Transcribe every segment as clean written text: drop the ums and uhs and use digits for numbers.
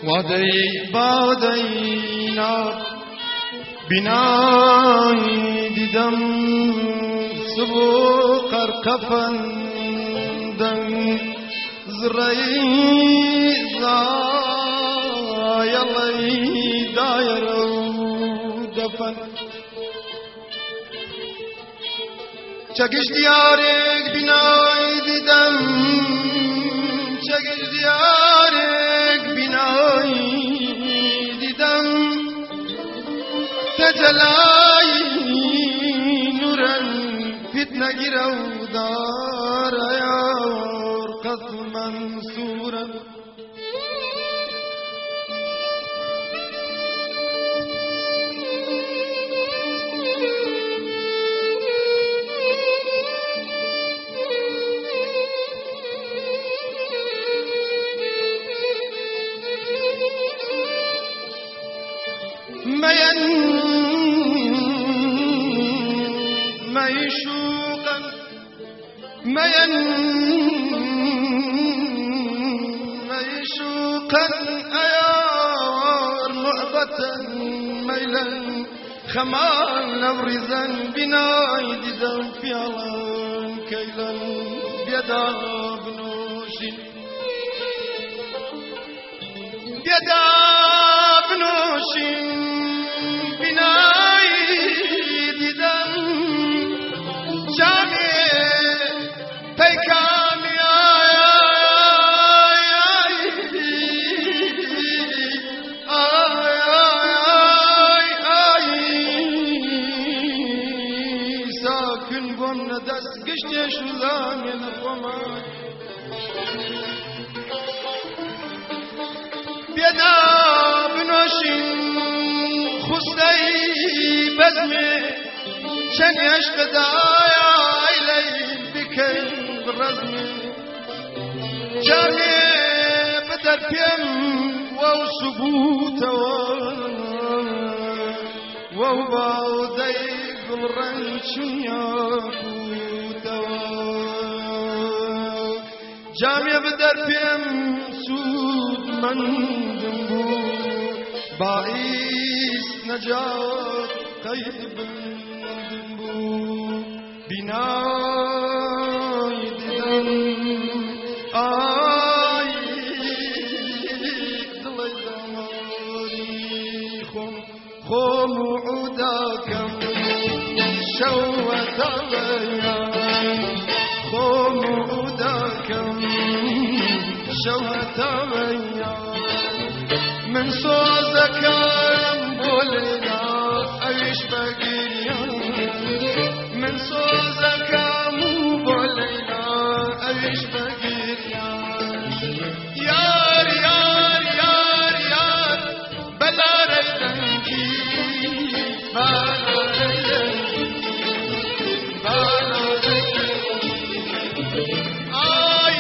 وادی بادی ناب بینایی دیدم سبو قرقفندن زرعی زایلی دایر و دفن چگش دیارک بینایی دیدم چگش دیارک بینایی دیدم تجلای نورن فتنه گیرو دار یار قصد منصورا ميشوقا أيار لعبة ميلا خمال نورزا بناي دم في علان كيلا بيدا بنوشي بيدا بنوشي بناي دم جامي پیکانی ساکن بون دست گشته شلان نفهمای بیدا بنوشین خسته بزمه چن عشق دای بكين بالرزم جامي بدر بيم وو سبوت وو باودي بالرنش ياكوت جامي بدر بيم سود من دنبو باعث نجات قيد بندنبو بناي دم آي دلي دماري خم عوداكم شوت غيان خم عوداكم شوت غيان من صوزك بولنا أيش بقيان من صوزك مو بولينا أيش بقير يار يار يار يار بلا ريدنجي بلا ريدنجي بلا ريدنجي آي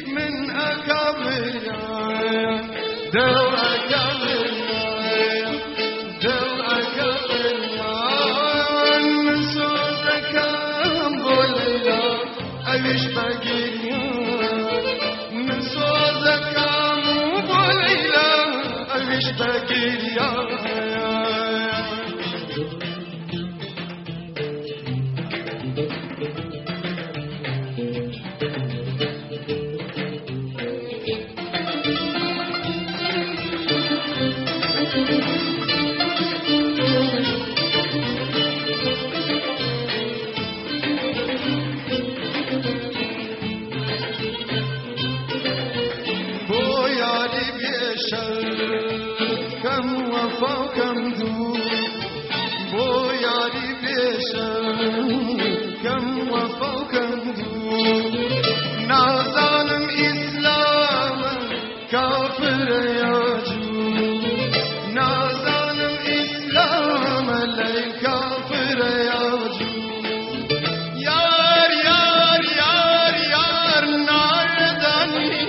من أكابر دو أكابر دو أكابر أيش بقير من صوزك مو بوليلا دلش بگیریا کم وفا کم دو بو یاری بیشم کم وفا کم دو نازانم اسلام کافر یا جو نازانم اسلام لی کافر یا جو یار یار یار یار ناردانیشین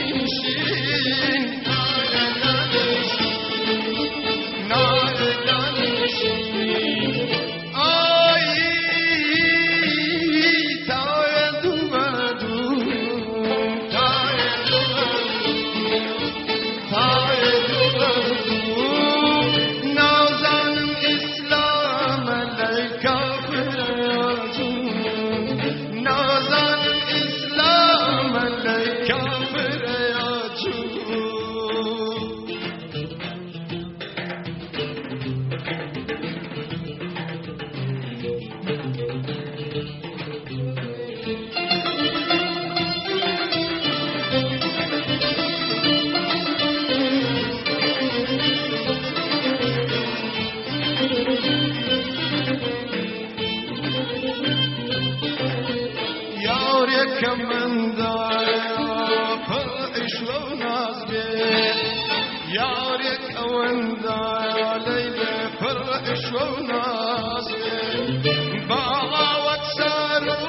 کمن دایا پایش و ناز بی یار یک اون دایا لیل پایش و ناز بی باغا وقت سارو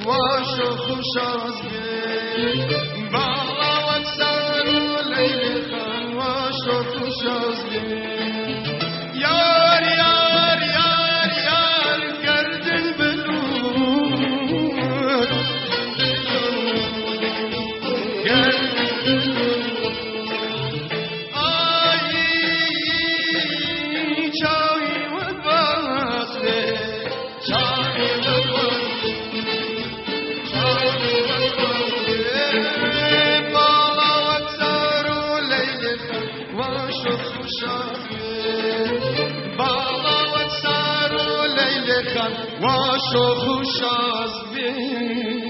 واش و خوشاز بی باغا وقت سارو لیل خان واش و خوشاز بی یار یار یار یار گردن بلو واش و خوش از بین